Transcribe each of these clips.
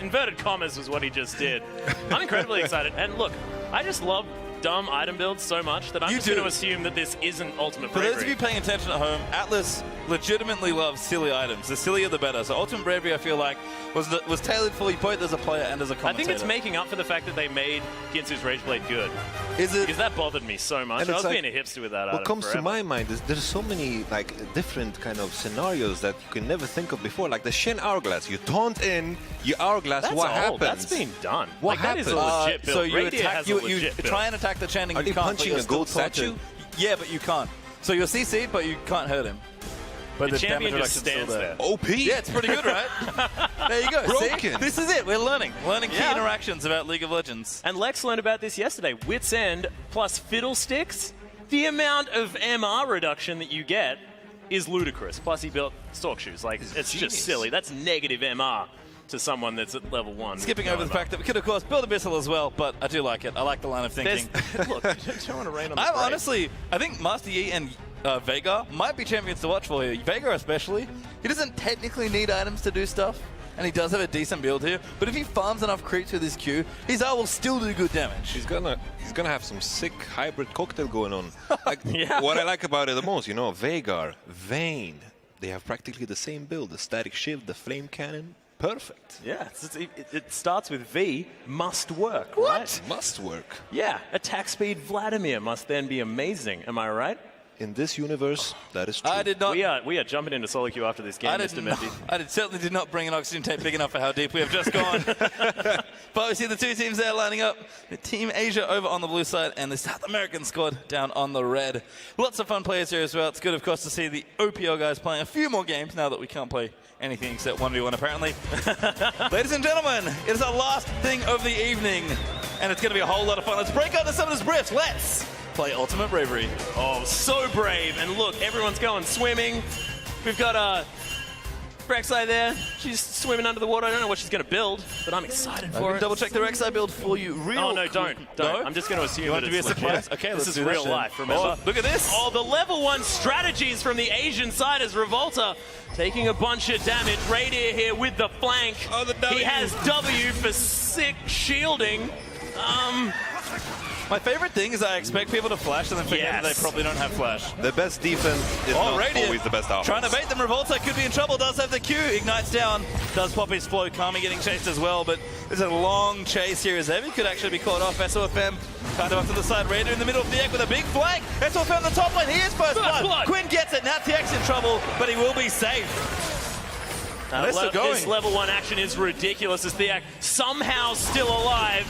Inverted commas was what he just did. I'm incredibly excited. And look, I just love dumb item builds so much that I'm just going to assume that this isn't Ultimate Bravery. For those of you paying attention at home, Atlas legitimately loves silly items. The sillier the better. So Ultimate Bravery, I feel like, was tailored for you both as a player and as a commentator. I think it's making up for the fact that they made Ginsu's Rageblade good. Is it? Because that bothered me so much. I was being a hipster with that item What comes forever. to my mind is there's so many different kind of scenarios that you can never think of before. Like the Shen Hourglass. You taunt in, you Hourglass, That's what old. happens? That's been done. What happens? happens? That is a legit build. So you Radiant attack, has a you legit build. try and attack the Channing. Are you they can't, punching but a you're gold still statue? taunted. Yeah, but you can't. So you're CC'd, but you can't hurt him. But The the champion damage just reduction's still stands there. there. OP. Yeah, it's pretty good, right? There you go. Broken. See? This is it. We're learning key Yeah. interactions about League of Legends. And Lex learned about this yesterday. Wits End plus Fiddlesticks. The amount of MR reduction that you get is ludicrous. Plus he built Stork Shoes. Like, it's just silly. That's negative MR to someone that's at level 1. Skipping over the fact that we could, of course, build Abyssal as well, but I do like it. I like the line of thinking. Look, you don't want to rain on the I'm parade. honestly, I think Master Yi and Veigar might be champions to watch for you. Veigar especially. He doesn't technically need items to do stuff, and he does have a decent build here. But if he farms enough creeps with his Q, his ult will still do good damage. He's gonna have some sick hybrid cocktail going on. Like, Yeah. What I like about it the most, Veigar, Vayne, they have practically the same build. The static shield, the flame cannon, perfect. Yeah, it starts with V, must work, What? right? Must work. Yeah, attack speed Vladimir must then be amazing. Am I right? In this universe, that is true. I did not. We are jumping into solo queue after this game, Mr. Memphi. Certainly did not bring an oxygen tape big enough for how deep we have just gone. But we see the two teams there lining up. Team Asia over on the blue side and the South American squad down on the red. Lots of fun players here as well. It's good, of course, to see the OPL guys playing a few more games now that we can't play anything except 1v1 apparently. Ladies and gentlemen, it is our last thing of the evening, and it's going to be a whole lot of fun. Let's break out the Summoner's Briefs. Let's play Ultimate Bravery. Oh, so brave. And look, everyone's going swimming. We've got Rek'Sai there. She's swimming under the water. I don't know what she's going to build, but I'm excited for it. Double check the Rek'Sai build for you real Oh, no, don't. No? I'm just going to assume You want that it to be a it's surprise? legit. Okay, this let's is do that real then. life, remember? Oh, look at this. Oh, the level 1 strategies from the Asian side as Revolta taking a bunch of damage. Radier here with the flank. Oh, the W. He has W for sick shielding. My favorite thing is I expect people to flash and then forget that Yes. they probably don't have flash. The best defense is not Radiant always the best offense. trying to bait them. Revolta could be in trouble. Does have the Q. Ignites down. Does pop his flow. Kami getting chased as well. But there's a long chase here as Evie could actually be caught off. SOFM kind of up to the side. Raider in the middle of the egg with a big flank. SOFM the top lane. He is first blood. Quinn gets it. Now TX in trouble, but he will be safe. They're still going. This level 1 action is ridiculous as Theak somehow still alive.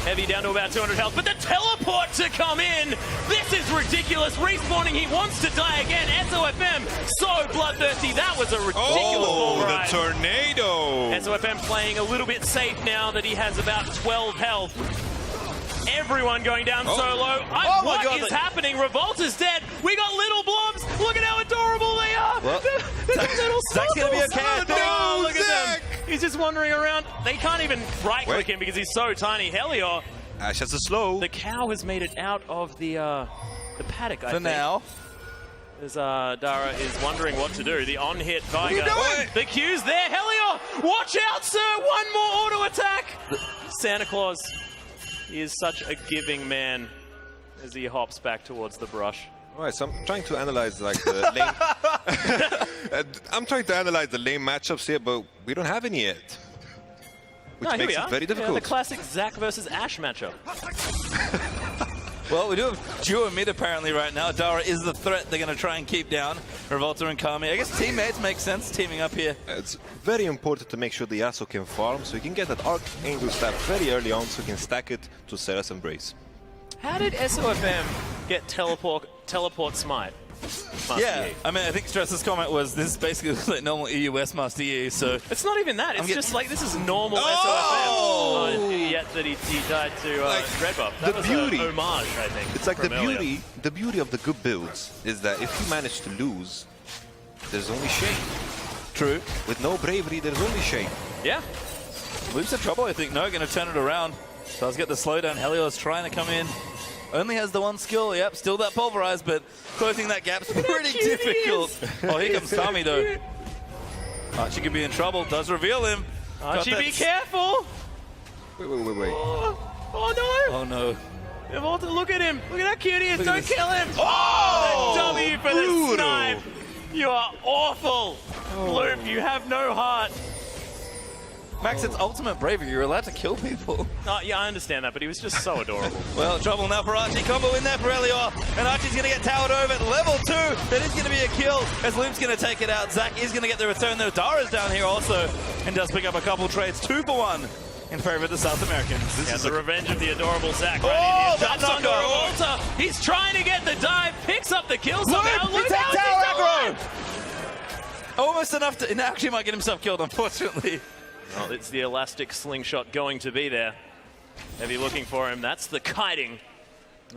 Heavy down to about 200 health, but the teleport to come in! This is ridiculous! Respawning, he wants to die again! SOFM, so bloodthirsty, that was a ridiculous ball the ride. tornado! SOFM playing a little bit safe now that he has about 12 health. Everyone going down solo. What is happening? Revolta's dead. We got little blobs. Look at how adorable they are. Well, They're little Zach's gonna be circles. okay. Oh, No, look at Zach. them. He's just wandering around. They can't even right-click him because he's so tiny. Helior, Ash has a slow. the cow has made it out of the paddock, I think. For now. As Dara is wondering what to do. The on-hit Viger. What are you doing? The Q's there. Helior, watch out, sir. One more auto attack. Santa Claus. He is such a giving man as he hops back towards the brush. All right, so I'm trying to analyze the lane. I'm trying to analyze the lane matchups here, but we don't have any yet, which Here makes we it are. very difficult. Yeah, the classic Zac versus Ash matchup. Well, we do have duo mid apparently right now. Dara is the threat they're going to try and keep down. Revolta and Kami. I guess teammates make sense teaming up here. It's very important to make sure the Yasuo can farm, so you can get that Archangel staff very early on, so you can stack it to Sarah's Embrace. How did SOFM get teleport smite? Yeah, I mean, I think Stress's comment was this is basically like normal EUS Master Yi, so... It's not even that. It's just like this is normal SOFM. Yet that he died to Red Buff. That the was beauty. an homage, I think. It's like the from earlier. beauty of the good builds is that if you manage to lose, there's only shame. True. With no bravery, there's only shame. Yeah. Loops of trouble, I think. No, going to turn it around. Does get the slowdown. Helios trying to come in. Only has the one skill. Yep, still that pulverize, but closing that gap's pretty difficult. Oh, here comes Kami though. Archie could be in trouble. Does reveal him. Archie, be careful! Wait. Oh no! Oh no. Volta, look at him! Look at how cute he is! Don't kill him! Oh! The W for the Brutal. snipe! You are awful! Loop, you have no heart. Max, it's ultimate bravery. You're allowed to kill people. Oh, yeah, I understand that, but he was just so adorable. Well, trouble now for Archie. Combo in there for Elior. And Archie's going to get towered over at level 2. That is going to be a kill as Loop's going to take it out. Zach is going to get the return though. Dara's down here also and does pick up a couple trades. 2 for 1 in favor of the South Americans. This is the revenge of the adorable Zach. Oh, Right that jumps onto knockoff. Volta. He's trying to get the dive, picks up the kill somehow. Loop, he how takes is he tower still aggro. alive? Almost enough to... Now actually might get himself killed, unfortunately. Well, it's the elastic slingshot going to be there. Heavy looking for him. That's the kiting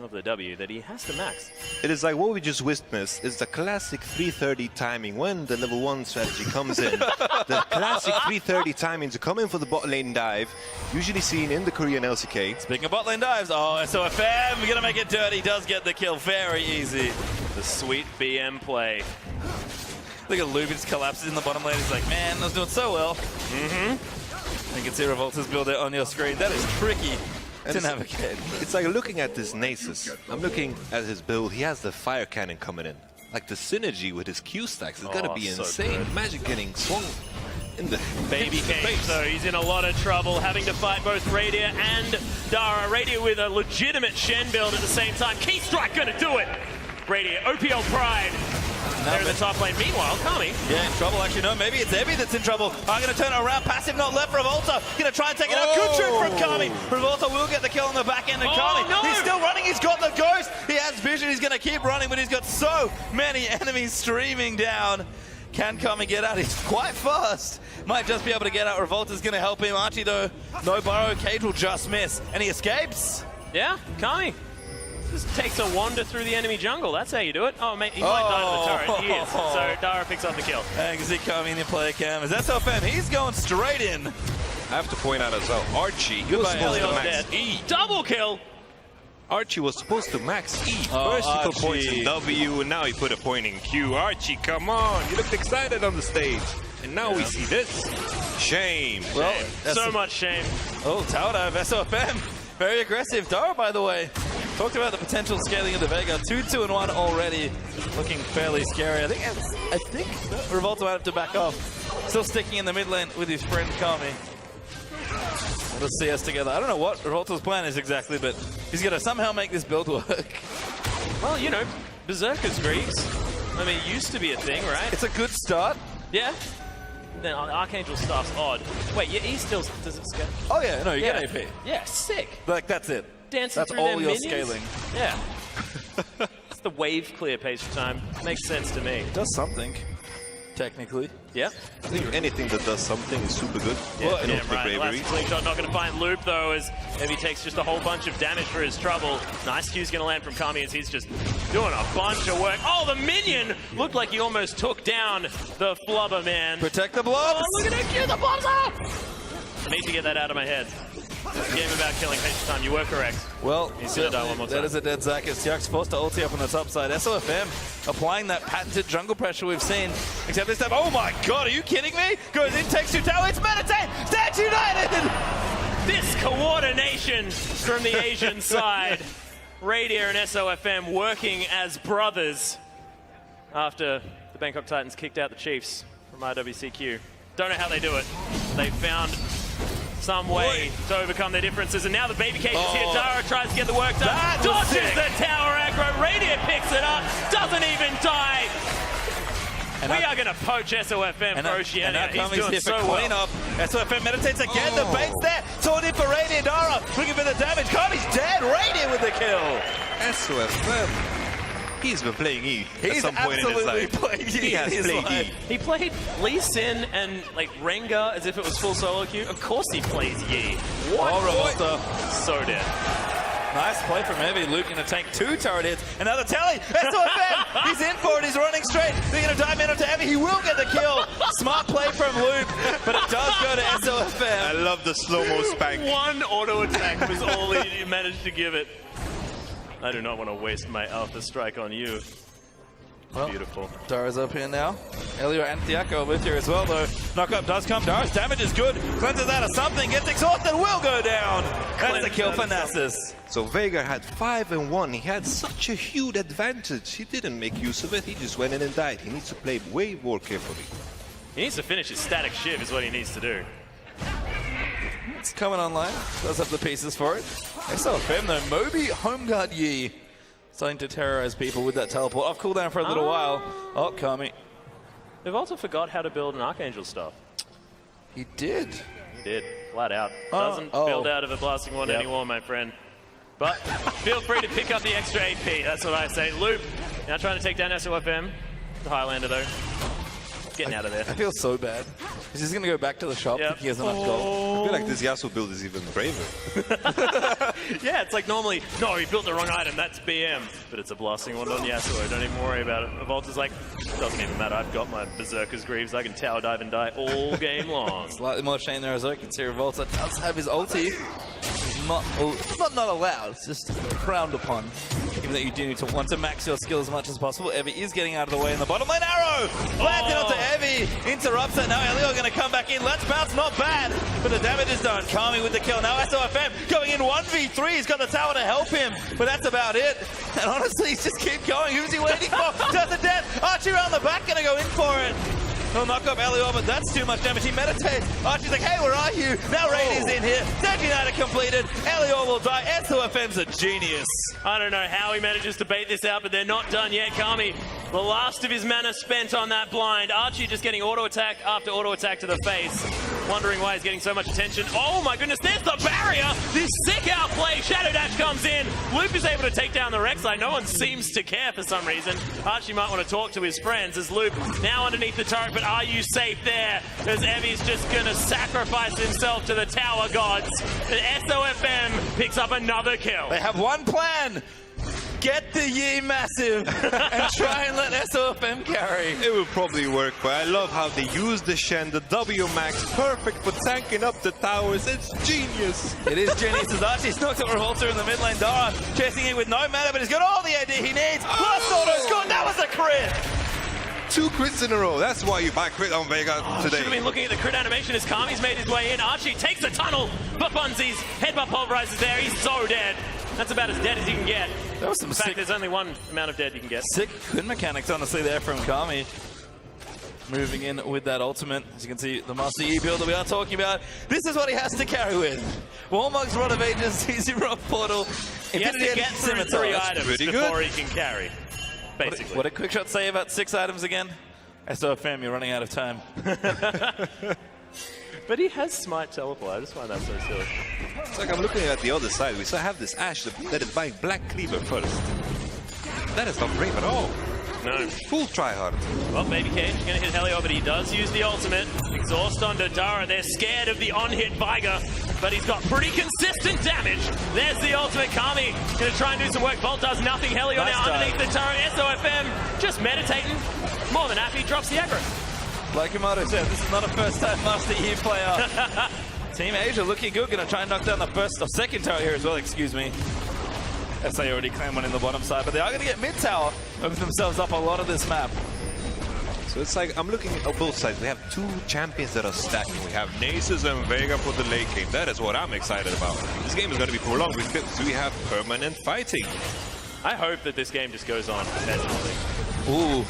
of the W that he has to max. It is like what we just witnessed is the classic 330 timing when the level 1 strategy comes in. The classic 330 timing to come in for the bot lane dive, usually seen in the Korean LCK. Speaking of bot lane dives, oh, SOFM, we're going to make it dirty. Does get the kill very easy. The sweet BM play. Look at Loop, he just collapses in the bottom lane. He's like, man, I was doing so well. You can see Revolta's build on your screen. That is tricky to navigate. It's like looking at this Nasus. I'm looking at his build. He has the fire cannon coming in. Like the synergy with his Q stacks is gonna be so insane. good. Magic getting swung in the Baby face. Cage, so he's in a lot of trouble, having to fight both Radier and Dara. Radier with a legitimate Shen build at the same time. Key Strike gonna do it. Radier, OPL Pride. They're in the top lane. Meanwhile, Kami. Yeah, in trouble. Actually, no, maybe it's Evie that's in trouble. I'm going to turn it around. Passive not left for Revolta. Going to try and take it out. Good trick from Kami. Revolta will get the kill on the back end of Kami. No. He's still running. He's got the ghost. He has vision. He's going to keep running, but he's got so many enemies streaming down. Can Kami get out? He's quite fast. Might just be able to get out. Revolta's going to help him. Archie, though, no burrow. Cage will just miss. And he escapes. Yeah, Kami. Just takes a wander through the enemy jungle. That's how you do it. Oh, mate, he might die to the turret. He is. So Dara picks up the kill. And you can see Kami in the player cam. As SLFM, he's going straight in. I have to point out as well, Archie, he was Goodbye, supposed to Elio's max dead. E. Double kill. Archie was supposed to max E. Oh, First he put Archie. points in W, and now he put a point in Q. Archie, come on. You looked excited on the stage. And now we see this. Shame. Well, So much shame. Oh, tower dive, SOFM. Very aggressive. Dara, by the way, talked about the potential scaling of the Vega. 2-2-1 already. Looking fairly scary. I think Revolta might have to back off. Still sticking in the mid lane with his friend Kami. Let's see us together. I don't know what Revolta's plan is exactly, but he's going to somehow make this build work. Well, you know, Berserker's Greaves. I mean, it used to be a thing, right? It's a good start. Yeah. Then Archangel stuff's odd. Wait, your E still does it scale? Oh yeah, no, you Yeah. get AP. Yeah, sick. Like, that's it. Dancing That's through all their your minions? scaling. Yeah. It's the wave clear PastryTime. Makes sense to me. It does something, technically. Yeah. I think anything that does something is super good. Yeah, And damn also the right. bravery. Last slingshot not going to find Loop, though, as Evie takes just a whole bunch of damage for his trouble. Nice Q's going to land from Kami as he's just doing a bunch of work. Oh, the minion looked like he almost took down the Flubber Man. Protect the blobs. Oh, look at that Q, the blobs up! I need to get that out of my head. Game about killing PastryTime, you were correct. Well, He's gonna die one more time. that is a dead Zac. As Tyak's forced to ulti up on the top side. SLFM applying that patented jungle pressure we've seen. Except this time, oh my god, are you kidding me? Goes in, takes 2 tower, it's Meditate! Stand United! This coordination from the Asian side. Radier and SOFM working as brothers after the Bangkok Titans kicked out the Chiefs from IWCQ. Don't know how they do it. They found some way to overcome their differences, and now the baby cage is here. Dara tries to get the work done. That was Dodges sick. the tower aggro. Radier picks it up, doesn't even die. And We now- are going to poach SOFM for And now Oceania. He's Kami's doing here for so well. cleanup. SOFM meditates again, the bait's there. Sword in for Radiant. Dara looking for the damage. Kami's dead. Radiant with the kill. SOFM. He's been playing E at He's some point in his absolutely life. playing E He has in his played life. E. He played Lee Sin and like Rengar as if it was full solo queue. Of course he plays Yi. What? Oh, Revolta. So dead. Nice play from Evie. Luke going to take 2 turret hits. Another tally. SOFM. He's in for it. He's running straight. They're going to dive in onto Evie. He will get the kill. Smart play from Luke, but it does go to I SOFM. love the slow-mo spank. One auto attack was all he managed to give it. I do not want to waste my alpha strike on you. Well, Beautiful. Dara's up here now. Elio and Thiago are with here as well, though. Knockup does come. Dara's damage is good. Cleanses out of something. Gets exhausted. Will go down. That's the kill for Nasus. So Veigar had 5 and 1. He had such a huge advantage. He didn't make use of it. He just went in and died. He needs to play way more carefully. He needs to finish his static shiv is what he needs to do. It's coming online. Does have the pieces for it. SLFM though. Moby, Homeguard Yi. Starting to terrorize people with that teleport. Off cooldown for a little while. Oh, Kami. They've also forgot how to build an Archangel stuff. He did. He did, flat out. Doesn't build out of a blasting one anymore, my friend. But feel free to pick up the extra AP. That's what I say. Loop, now trying to take down SOFM. The Highlander, though. Getting out of there. I feel so bad. He's just going to go back to the shop. He has enough gold. I feel like this Yasuo build is even braver. Yeah, it's like normally, no, he built the wrong item, that's BM. But it's a blasting one on Yasuo, don't even worry about it. Revolta's like, doesn't even matter, I've got my Berserker's Greaves, I can tower dive and die all game long. Slightly more shame there as well. You can see Revolta does have his ulti. He's not allowed, it's just frowned upon. Even though you do need to want to max your skill as much as possible. Evie is getting out of the way in the bottom lane. Arrow! Landed onto Evie. Interrupts it. Now Elio going to come back in. Let's bounce. Not bad. But the damage is done. Kami with the kill. Now SOFM going in 1v3. He's got the tower to help him. But that's about it. And honestly, he's just keep going. Who's he waiting for? Does the death. Archie around the back going to go in for it. He'll knock up Elio, but that's too much damage. He meditates. Archie's like, hey, where are you? Now Raid is in here. Surgeon Knight completed. Elio will die. SOFM's a genius. I don't know how he manages to bait this out, but they're not done yet. Kami, the last of his mana spent on that blind. Archie just getting auto attack after auto attack to the face. Wondering why he's getting so much attention. Oh my goodness, there's the barrier! This sick outplay! Shadow Dash comes in. Loop is able to take down the Rek'Sai. No one seems to care for some reason. Archie might want to talk to his friends as Loop now underneath the turret, but are you safe there? As Evie's just gonna sacrifice himself to the tower gods. The SOFM picks up another kill. They have one plan. Get the Yi massive and try and let SOFM carry. It will probably work, but I love how they use the Shen, the W max, perfect for tanking up the towers. It's genius. It is genius as Archie's knocked up Revolta in the mid lane. Dara chasing it with no mana, but he's got all the AD he needs. Plus auto score. That was a crit. 2 crits in a row. That's why you buy crit on Veigar today. Should have been looking at the crit animation as Kami's made his way in. Archie takes the tunnel, but Bunzies headbutt pulverizes there. He's so dead. That's about as dead as you can get. That was some In fact, sick, there's only one amount of dead you can get. sick good mechanics, honestly, there from Kami. Moving in with that ultimate. As you can see, the Master Yi build that we are talking about. This is what he has to carry with. Warmog's Rod of Ages, Easy Rock Portal. He has to get through 3 items before he can carry, basically. What did Quickshot say about 6 items again? SOFM, you're running out of time. But he has Smite Teleport. I just find that so silly. It's like I'm looking at the other side. We still have this Ashe that is buying Black Cleaver first. That is not brave at all. No. Full tryhard. Well, Baby Cage is going to hit Helio, but he does use the ultimate. Exhaust onto Dara. They're scared of the on-hit Veigar, but he's got pretty consistent damage. There's the ultimate. Kami going to try and do some work. Volt does nothing. Helio Nice now dive. underneath the turret. SOFM just meditating. More than happy. Drops the aggro. Like Yamato said, this is not a first-time Master Yi player. Team Asia looking good. Going to try and knock down the first or second tower here as well, excuse me. SA already claimed one in the bottom side, but they are going to get mid-tower, open themselves up a lot of this map. So it's like I'm looking at both sides. We have 2 champions that are stacking. We have Nasus and Veigar for the late game. That is what I'm excited about. This game is going to be prolonged because we have permanent fighting. I hope that this game just goes on indefinitely. Ooh.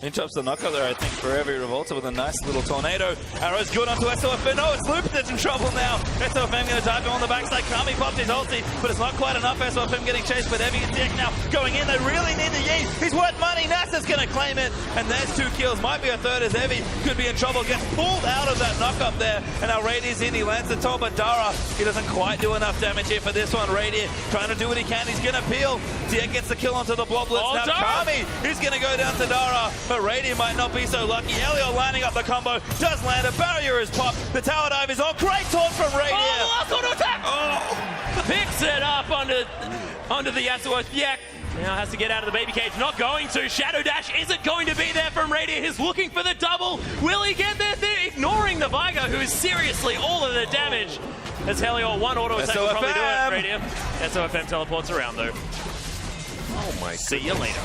Interrupts the knockup there, I think, for every Revolta with a nice little tornado. Arrow's good onto SOFM. No, it's Loop that's in trouble now. SOFM going to dive him on the backside. Kami popped his ulti, but it's not quite enough. SOFM getting chased, but Evie and Dick now going in. They really need the Yi. He's worth money. Nasa's going to claim it. And there's 2 kills. Might be a third as Evie could be in trouble. Gets pulled out of that knockup there. And now Radi's in. He lands the top, but Dara, he doesn't quite do enough damage here for this one. Radi trying to do what he can. He's going to peel. Dick gets the kill onto the Bloblets. Oh, now Dara! Kami, he's going to go down to Dara. But Radi might not be so lucky. Elio lining up the combo. Does land. A barrier is popped. The tower dive is on. Great taunt from Radi. Oh, the last auto attack! Oh! Picks it up onto the Yasuo. Yak now has to get out of the Baby Cage. Not going to. Shadow Dash isn't going to be there from Radi. He's looking for the double. Will he get there? They're ignoring the Veigar, who is seriously all of the damage. As Helio, 1 auto attack will probably do it. Radi. SOFM teleports around though. Oh my. See you later.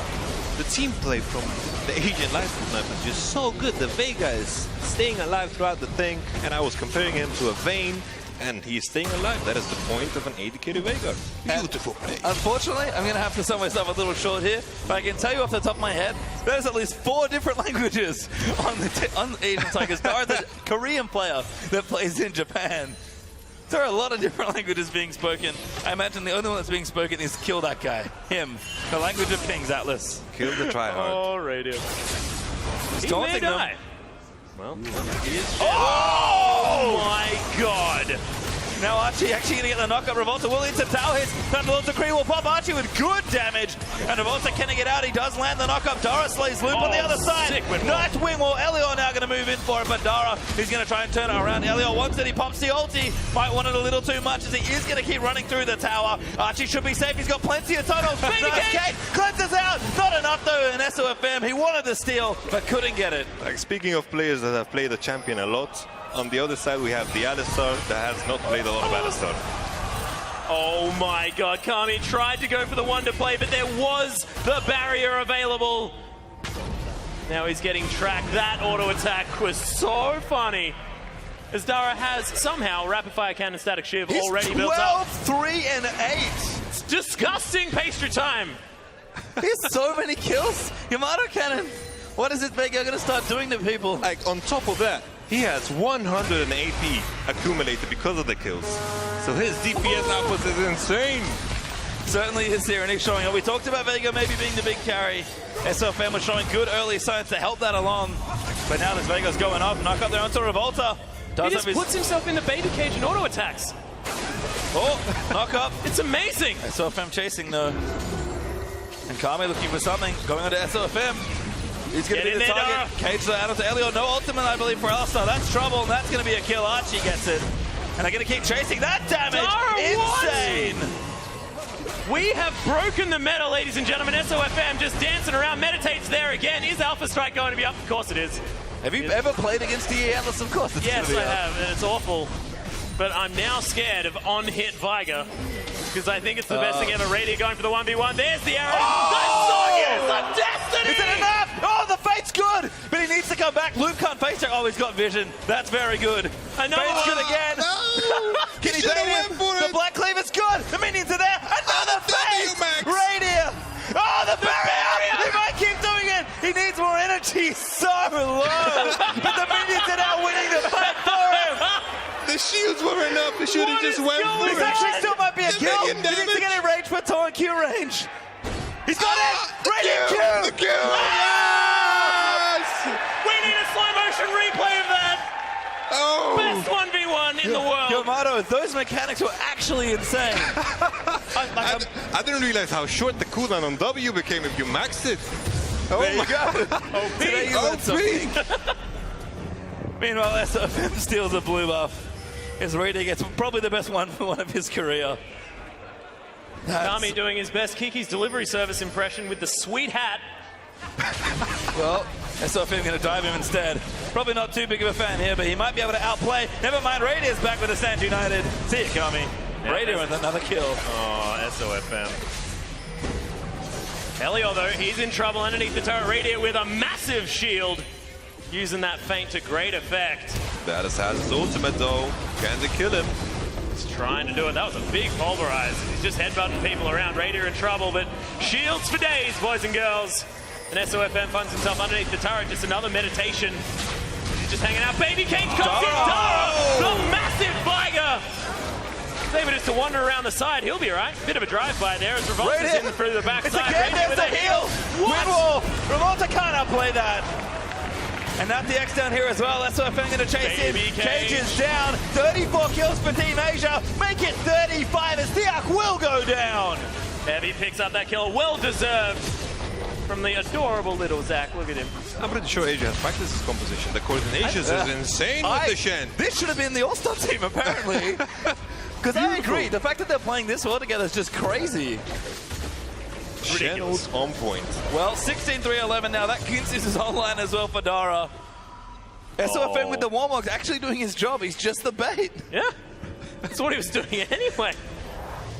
the team play from the Asian Live tonight is just so good. The Vega is staying alive throughout the thing, and I was comparing him to a Vayne, and he's staying alive. That is the point of an AD Vega. Beautiful play. Unfortunately, I'm going to have to sell myself a little short here, but I can tell you off the top of my head, there's at least 4 different languages on Asian Tigers. Dara's a Korean player that plays in Japan. There are a lot of different languages being spoken. I imagine the only one that's being spoken is kill that guy. Him. The language of pings, Atlas. Kill the tryhard. Oh, radio. He may die. Well, he is. Oh my God! Now Archie actually going to get the knockup. Revolta will into tower hits. Thunderbolts Decree will pop Archie with good damage. And Revolta can get out. He does land the knockup. Dara slays Loop on the other side. Nightwing will Elio now going to move in for it. But Dara is going to try and turn it around. Elio wants it. He pops the ulti. Might want it a little too much as he is going to keep running through the tower. Archie should be safe. He's got plenty of totals. Cleanses out. Not enough though in SOFM. He wanted the steal but couldn't get it. Like, speaking of players that have played the champion a lot, on the other side we have the Alistar that has not played a lot of Alistar. Oh my God, Kami tried to go for the wonder play, but there was the barrier available. Now he's getting tracked. That auto attack was so funny. As Dara has somehow rapid fire cannon static shiv already built up. 12, 3, and 8. It's disgusting Pastry Time. He has so many kills. YamatoCannon, what is it Vega going to start doing to people? Like, on top of that, he has 100 AP accumulated because of the kills. So his DPS output is insane. Certainly is here, and he's showing up. We talked about Vega maybe being the big carry. SLFM was showing good early signs to help that along. But now this Vega's going up. Knock up there onto Revolta. He just puts himself in the baby cage and auto attacks. Oh, knock up. It's amazing. SLFM chasing though. And Kami looking for something. Going on to SLFM. He's going to be the target. Cage out onto Elio. No ultimate, I believe, for Alistar. That's trouble, and that's going to be a kill. Archie gets it. And they're going to keep chasing that damage. Insane. We have broken the meta, ladies and gentlemen. SOFM just dancing around. Meditates there again. Is Alpha Strike going to be up? Of course it is. Have you ever played against DE Atlas? Of course it's Yes, I have, and it's awful. But I'm now scared of on-hit Viga, because I think it's the best thing ever. Radiant going for the 1v1. There's the arrow. The destiny! Is it enough? Oh, the fate's good! But he needs to come back. Luke can't face check. Oh, he's got vision. That's very good. Fate's good again. No! Can he bait him? The Black Cleave is good. The minions are there. Another fate! Radiant! Oh, the barrier! He might keep doing it. He needs more energy. So low. But the minions are now winning the fight for him. The shields were enough. They should have just went for This it. actually still might be a kill. He needs to damage. get in range for Torrent Q range. He's got it! Radiant Q! The kill! Yes! We need a slow motion replay of that. Oh! Best 1v1 in the world. Yamato, those mechanics were actually insane. I didn't realize how short the cooldown on W became if you maxed it. Oh There you my go. Today you learned something. Meanwhile, SOFM steals a blue buff. As Radiant gets probably the best 1v1 of his career. Kami doing his best Kiki's delivery service impression with the sweet hat. Well, SOFM going to dive him instead. Probably not too big of a fan here, but he might be able to outplay. Never mind, Radiant's back with the Stand United. See you, Kami. Radiant with another kill. Oh, SOFM. Elio, though, he's in trouble underneath the turret. Radiant with a massive shield. Using that feint to great effect. Dallas has his ultimate though. Can they kill him? He's trying to do it. That was a big pulverize. He's just headbutting people around. Radiant in trouble, but shields for days, boys and girls. And SOFM finds himself underneath the turret. Just another meditation. He's just hanging out. Baby Cage comes in. Dara, the massive Viga. He's able just to wander around the side. He'll be all right. Bit of a drive-by there as Revolta's in through the backside. It's again, there's the heal. Windwall. Revolta can't outplay that. And that's the X down here as well. SOFM going to chase in. Cage is down. 34 kills for Team Asia. Make it 35 as Thiak will go down. Heavy picks up that kill. Well-deserved from the adorable little Zach. Look at him. I'm pretty sure Asia has practiced this composition. The coordination is insane with the Shen. This should have been the All-Star team, apparently. Because I agree. The fact that they're playing this well together is just crazy. Shen's on point. Well, 16-3-11 now. That Kinsis is online as well for Dara. SOFM with the warm-up actually doing his job. He's just the bait. Yeah. That's what he was doing anyway.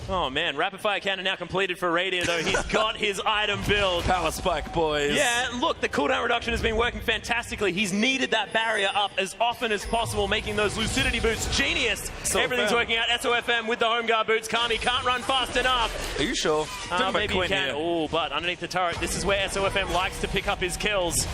Oh man, rapid fire cannon now completed for Radiant though. He's got his item build. Power spike, boys. Yeah, look, the cooldown reduction has been working fantastically. He's needed that barrier up as often as possible, making those lucidity boots genius. So Everything's fair. working out. SOFM with the home guard boots. Kami can't run fast enough. Are you sure? Maybe he can. Oh, but underneath the turret, this is where SOFM likes to pick up his kills.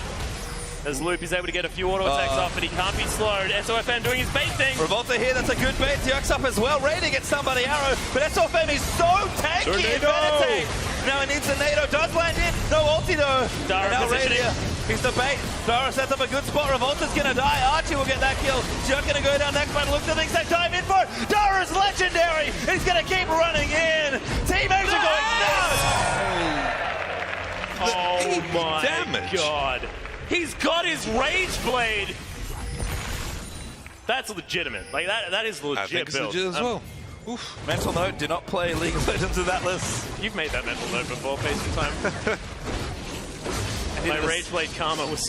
As Loop is able to get a few auto attacks off, but he can't be slowed. SOFM doing his bait thing. Revolta here, that's a good bait. Yuck's up as well. Radiant gets somebody arrow, but SOFM is so tanky in Meditate. Now he needs a nado, does land in. No ulti though. Dara now positioning. Radiant, he's the bait. Dara sets up a good spot. Revolta's gonna die. Archie will get that kill. Yuck gonna go down next, but looks at things they dive in for it. Dara's legendary. He's gonna keep running in. Team Asia going nuts. Oh my damage. god. He's got his Rage Blade. That's legitimate. Like that is legit I think it's build. legit as well. Oof. Mental note, do not play League of Legends with that list. You've made that mental note before, PastryTime. My Rage Blade Karma was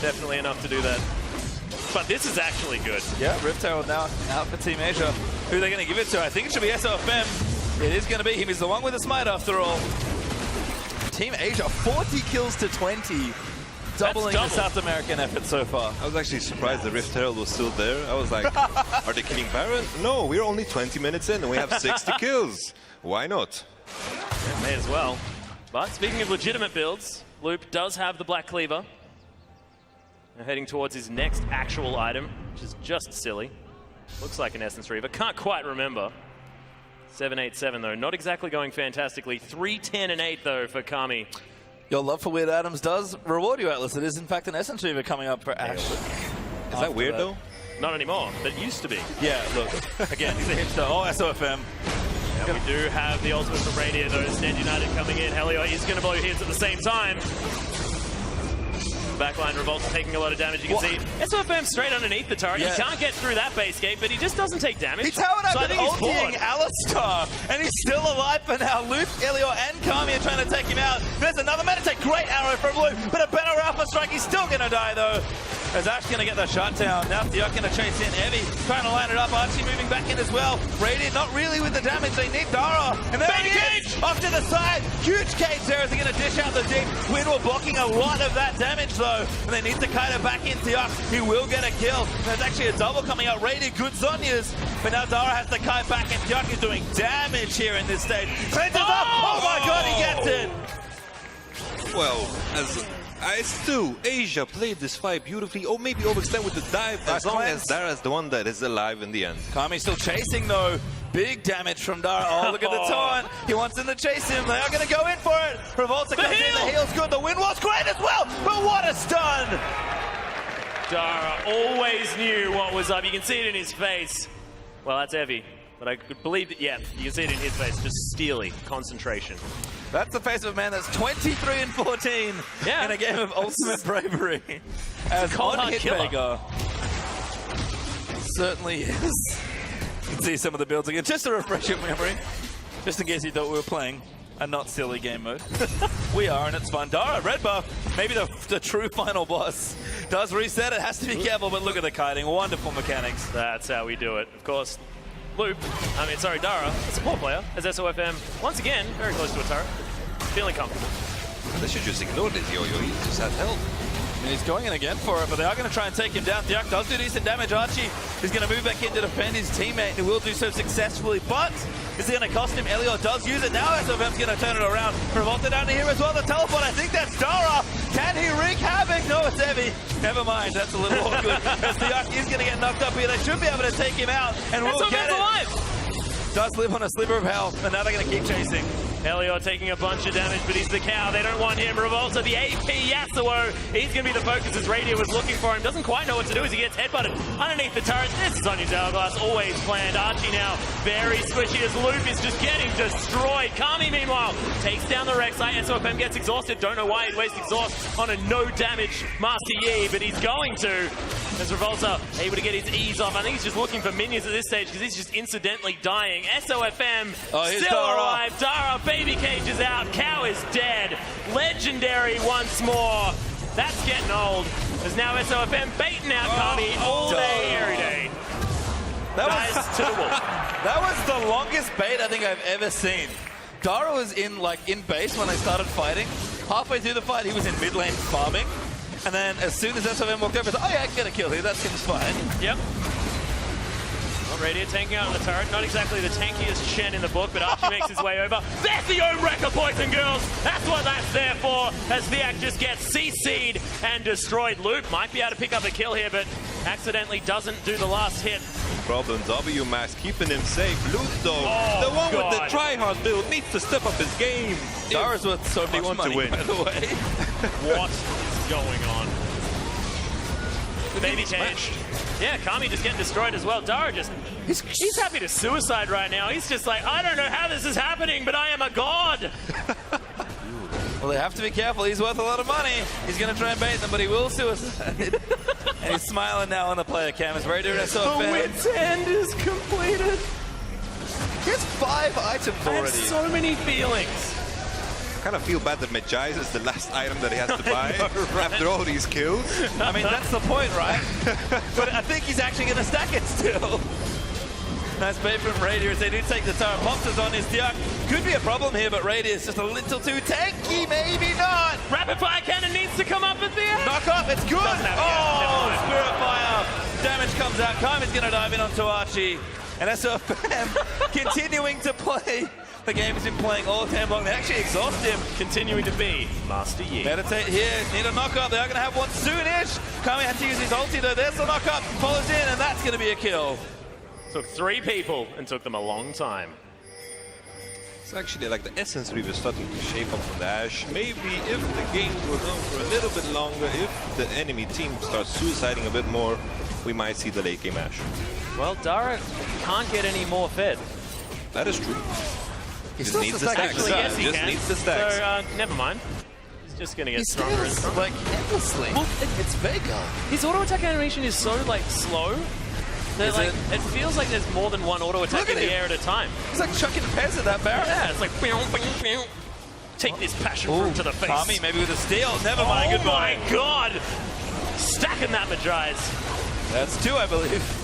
definitely enough to do that. But this is actually good. Yeah, Rift Herald now out for Team Asia. Who are they going to give it to? I think it should be SOFM. It is going to be him. He's the one with the smite after all. Team Asia, 40 kills to 20. Doubling the South American effort so far. I was actually surprised the Rift Herald was still there. I was like, are they killing Baron? No, we're only 20 minutes in and we have 60 kills. Why not? Yeah, may as well. But speaking of legitimate builds, Loop does have the Black Cleaver. Now heading towards his next actual item, which is just silly. Looks like an Essence Reaver. Can't quite remember. 787 though, not exactly going fantastically. 3, 10, and 8 though for Kami. Your love for weird items does reward you, Atlas. It is in fact an Essence Reaver coming up for Ash. Is that weird though? Not anymore, but it used to be. Yeah, look, again, he's a hipster. Oh, SOFM. Yeah, we do have the ultimate from Radiant though. Stand United coming in. Helio is going to blow hits at the same time. Backline Revolt's taking a lot of damage. You can see SOFM straight underneath the turret. Yeah. He can't get through that base gate, but he just doesn't take damage. He's powered up so I and think he's ulting bored. Alistar, and he's still alive for now. Loop, Elio, and Kami are trying to take him out. There's another Meditate. Great arrow from Loop, but a better Alpha Strike. He's still going to die, though. As Ash going to get the shutdown. Now Diok going to chase in. Evie trying to line it up. Archie moving back in as well. Radiant not really with the damage. They need Dara. And there he is! Off to the side. Huge cage there as they're going to dish out the deep. Windwall blocking a lot of that damage, though. And they need to kite it back in Diok. He will get a kill. There's actually a double coming out. Radiant, good Zonyas. But now Dara has to kite back, and Diok is doing damage here in this stage. Cleanses up. Oh my god, he gets it. Well, Asia played this fight beautifully, or maybe overextend with the dive, as long as Dara's the one that is alive in the end. Kami still chasing though. Big damage from Dara. Oh, look at the taunt. He wants them to chase him. They are going to go in for it. Revolta comes in. The heal's good. The win was great as well. But what a stun. Dara always knew what was up. You can see it in his face. Well, that's heavy. But I could believe that, yeah, you can see it in his face. Just steely concentration. That's the face of a man that's 23 and 14 in a game of ultimate bravery. As cold hard Hitmaker certainly is. You can see some of the builds again. Just to refresh your memory, just in case you thought we were playing a not silly game mode. We are, and it's fun. Dara, red buff, maybe the true final boss, does reset. It has to be careful, but look at the kiting. Wonderful mechanics. That's how we do it. Of course, Dara, a support player, as SOFM, once again, very close to a turret. Feeling comfortable. They should just ignore this yo-yo. He just had help. And he's going in again for it, but they are going to try and take him down. Diak does do decent damage. Archie is going to move back in to defend his teammate, and he will do so successfully. But is it going to cost him? Elio does use it. Now SOFM's going to turn it around. Revolta down to here as well. The teleport, I think that's Dara. Can he wreak havoc? No, it's Evie. Never mind, that's a little awkward. As Diak is going to get knocked up here. They should be able to take him out, and we'll get it. Alive. Does live on a sliver of health, and now they're going to keep chasing. Elio taking a bunch of damage, but he's the cow. They don't want him. Revolta, the AP Yasuo. He's going to be the focus as Radio was looking for him. Doesn't quite know what to do as he gets headbutted underneath the turret. This is on his hourglass. Always planned. Archie now very squishy as Loop is just getting destroyed. Kami, meanwhile, takes down the Rek'Sai. SOFM gets exhausted. Don't know why he'd waste exhaust on a no-damage Master Yi, but he's going to. As Revolta able to get his ease off. I think he's just looking for minions at this stage because he's just incidentally dying. SOFM still alive. Dara, baby cage is out. Cow is dead. Legendary once more. That's getting old. There's now SOFM baiting out Kami all day, every day. That Guys, was to the wall. That was the longest bait I think I've ever seen. Dara was in base when they started fighting. Halfway through the fight, he was in mid lane farming. And then as soon as SLTV walked over, oh yeah, I can get a kill here. That seems fine. Yep. Well, Radiant tanking out on the turret. Not exactly the tankiest Shen in the book, but Archie makes his way over. There's the own wrecker, boys and girls. That's what that's there for, as Viak just gets CC'd and destroyed. Loop might be able to pick up a kill here, but accidentally doesn't do the last hit. Problem, WMax keeping him safe. Loot though, Oh, the one God. with the tryhard build needs to step up his game. Dara's worth so much want to money, win. by the way. What is going on? Baby caged. Yeah, Kami just getting destroyed as well. Dara just, he's happy to suicide right now. He's just like, I don't know how this is happening, but I am a god. Well, they have to be careful. He's worth a lot of money. He's going to try and bait them, but he will suicide. And he's smiling now on the player cam. It's very different. So The wit's end is completed. he has 5 items I have already. so many feelings. I kind of feel bad that Medjais is the last item that he has to buy know, right? after all these kills. I mean, that's the point, right? But I think he's actually going to stack it still. Nice bait from Radius. They do take the tower. Monsters on his Diak. Could be a problem here, but Radius just a little too tanky. Maybe not. Rapid fire cannon needs to come up at the end. Knock off. It's good. Doesn't have it yet. Never Oh, mind. Spirit Fire. Damage comes out. Kami's going to dive in onto Archie. And SOFM continuing to play the game he's been playing all time long. They actually exhaust him. Continuing to be Master Yi. Meditate here. Need a knockup. They are going to have one soonish. Kami had to use his ulti though. There's the knockup. Follows in, and that's going to be a kill. Took 3 people and took them a long time. It's actually like the Essence Reaver starting to shape up for the Ashe. Maybe if the game goes on for a little bit longer, if the enemy team starts suiciding a bit more, we might see the late game Ashe. Well, Dara can't get any more fed. That is true. He just still needs the stack stacks. Actually, yes, he just can. needs the stacks. So, never mind. He's just going to get stronger and stronger. like endlessly. Well, It's Vega. His auto attack animation is so like slow that Is like it? it feels like there's more than one auto attack Look in at the him. air at a time. He's like chucking Pez at that Baron. Yeah, it's like pew, pew, pew. Take this passion fruit to the face. Kami maybe with a steal. Never mind. Oh Goodbye. my god! Stacking that Majais. That's 2, I believe.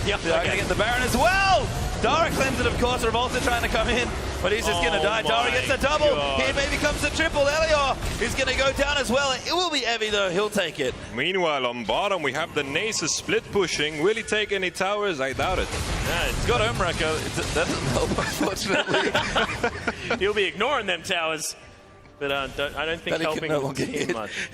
Yep, They're going to get the Baron as well. Dara claims it, of course. Revolta trying to come in, but he's just going to Oh die. Dara my gets a double. God. Here maybe comes the triple. Elior is going to go down as well. It will be Evie, though. He'll take it. Meanwhile, on bottom, we have the Nasus split pushing. Will he take any towers? I doubt it. Yeah, He's got Omreka. It doesn't help, unfortunately. he'll be ignoring them towers, but I don't think That he can helping no longer too hit. much.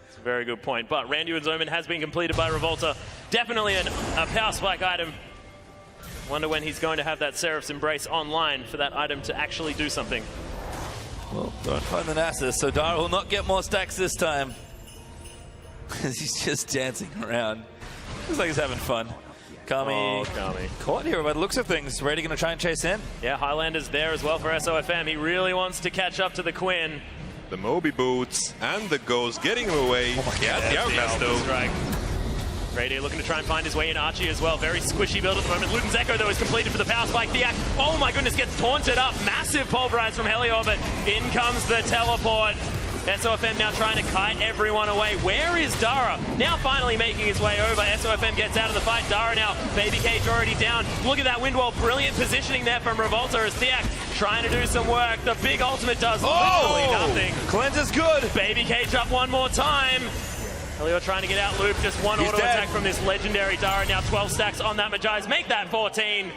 It's a very good point. But Randuin's Omen has been completed by Revolta. Definitely a power spike item. Wonder when he's going to have that Seraph's Embrace online for that item to actually do something. Well, don't find the Nasus, so Dara will not get more stacks this time. He's just dancing around. Looks like he's having fun. Kami Oh, Kami. caught here by the looks of things. Rady going to try and chase in. Yeah, Highlander's there as well for SOFM. He really wants to catch up to the Quinn. The Moby boots and the Ghost getting him away. Oh Yeah, the Hourglass though. Strike. Radio looking to try and find his way in. Archie as well. Very squishy build at the moment. Luton's Echo, though, is completed for the power spike. Diak, oh my goodness, gets taunted up. Massive pulverize from Helior, but in comes the teleport. SOFM now trying to kite everyone away. Where is Dara? Now finally making his way over. SOFM gets out of the fight. Dara now, Baby Cage already down. Look at that wind wall. Brilliant positioning there from Revolta as Diak trying to do some work. The big ultimate does literally nothing. Cleanse is good. Baby Cage up one more time. Helior trying to get out Loop. Just one He's auto dead. attack from this legendary Dara. Now 12 stacks on that Majais. Make that 14.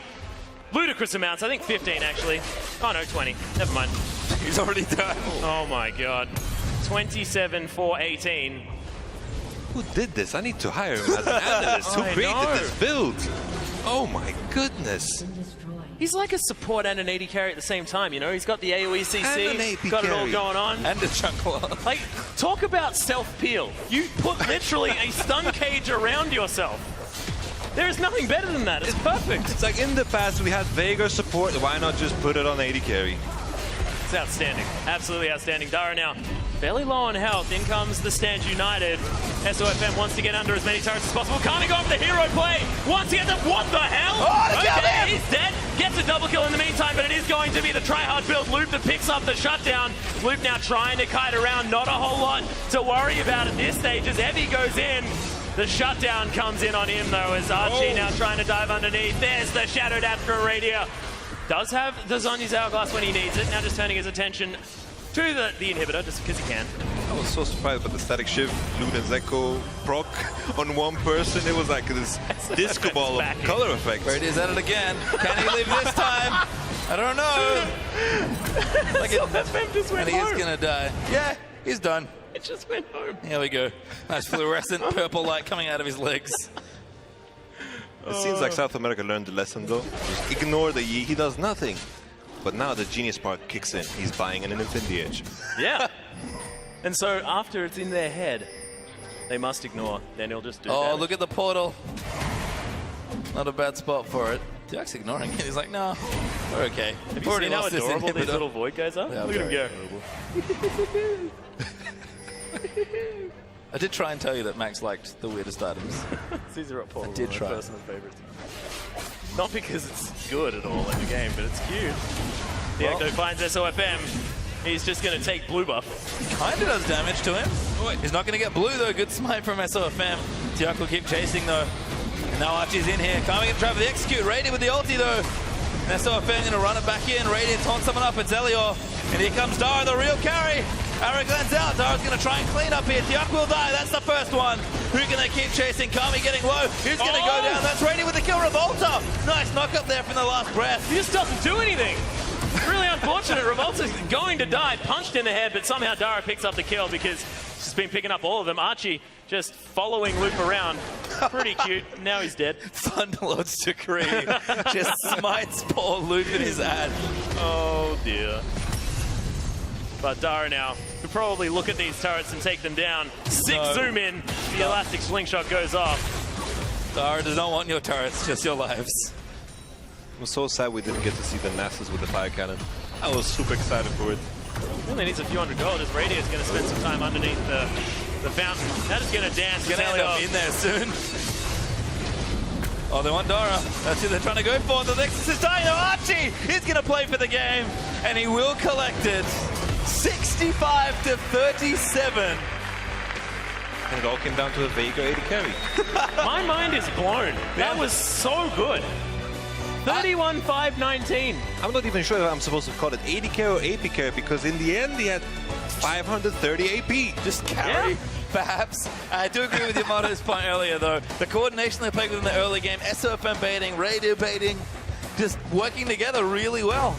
Ludicrous amounts. I think 15 actually. Oh no, 20. Never mind. He's already done. Oh my god. 27 for 18. Who did this? I need to hire him as an analyst. Who I created know. this build? Oh my goodness. He's like a support and an AD carry at the same time, you know? He's got the AoE CC, And an AP got it all carry. going on. And a chunkler. Like, talk about self-peel. You put literally a stun cage around yourself. There is nothing better than that. It's perfect. It's like in the past we had Veigar support. Why not just put it on AD carry? It's outstanding. Absolutely outstanding. Dara now fairly low on health. In comes the Stand United. SOFM wants to get under as many turrets as possible. Can't go off the hero play. Wants to get the... What the hell? Oh, they killed him! He's dead. Gets a double kill in the meantime, but it is going to be the tryhard build Loop that picks up the shutdown. Loop now trying to kite around. Not a whole lot to worry about at this stage as Evie goes in. The shutdown comes in on him, though, as Archie now trying to dive underneath. There's the Shadowed Astro Radiator. Does have the Zhonya's Hourglass when he needs it. Now just turning his attention to the inhibitor, just because he can. I was so surprised by the static shift, Luden's Echo proc on one person. It was like this disco ball of color effects. Brady's at it again. Can he leave this time? I don't know. Like and he is going to die. Yeah, he's done. It just went home. Here we go. Nice fluorescent purple light coming out of his legs. It seems like South America learned the lesson, though. Just ignore the Yi. He does nothing. But now the genius part kicks in. He's buying an Infinity Edge. Yeah. And so after it's in their head, they must ignore. Then he'll just do damage. Look at the portal. Not a bad spot for it. Jack's ignoring it. He's like, no, we're okay. Have you seen how adorable these little void guys are? Yeah, look at him go. I did try and tell you that Max liked the weirdest items. Caesar up portal. I did try. Personal favorites. Not because it's good at all in the game, but it's cute. The Echo finds SOFM. He's just going to take blue buff. Kind of does damage to him. He's not going to get blue, though. Good smite from SOFM. Tiak will keep chasing, though. And now Archie's in here. Can't even try for the execute. Radiant with the ulti, though. And SOFM going to run it back in. Radiant taunts someone up. It's Elior. And here comes Dara, the real carry. Aragorn's out. Dara's going to try and clean up here. Tiak will die. That's the first one. Who can they keep chasing? Kami getting low. Who's going to go down? That's Radiant with the kill. Revolta. Nice knock up there from the last breath. He just doesn't do anything. Really unfortunate. Revolta's going to die. Punched in the head, but somehow Dara picks up the kill because she's been picking up all of them. Archie just following Luke around. Pretty cute. Now he's dead. Thunderlord's decree just smites poor Luke in his ad. Oh dear. But Dara now could probably look at these turrets and take them down. Zoom in. The elastic slingshot goes off. Dara does not want your turrets, just your lives. I'm so sad we didn't get to see the Nasus with the fire cannon. I was super excited for it. Only needs a few hundred gold as Radiant's going to spend some time underneath the fountain. That is going to dance. Going to end up in there soon. Oh, they want Dara. That's who they're trying to go for. The Nexus is dying. Archie is going to play for the game, and he will collect it. 65 to 37. And it all came down to a Veigar 80 carry. My mind is blown. That was so good. 31-5-19. I'm not even sure if I'm supposed to call it 80 carry or AP carry because in the end he had 530 AP. Just carry, perhaps. I do agree with Yamato's point earlier, though. The coordination they played with in the early game, SOFM baiting, radio baiting, just working together really well.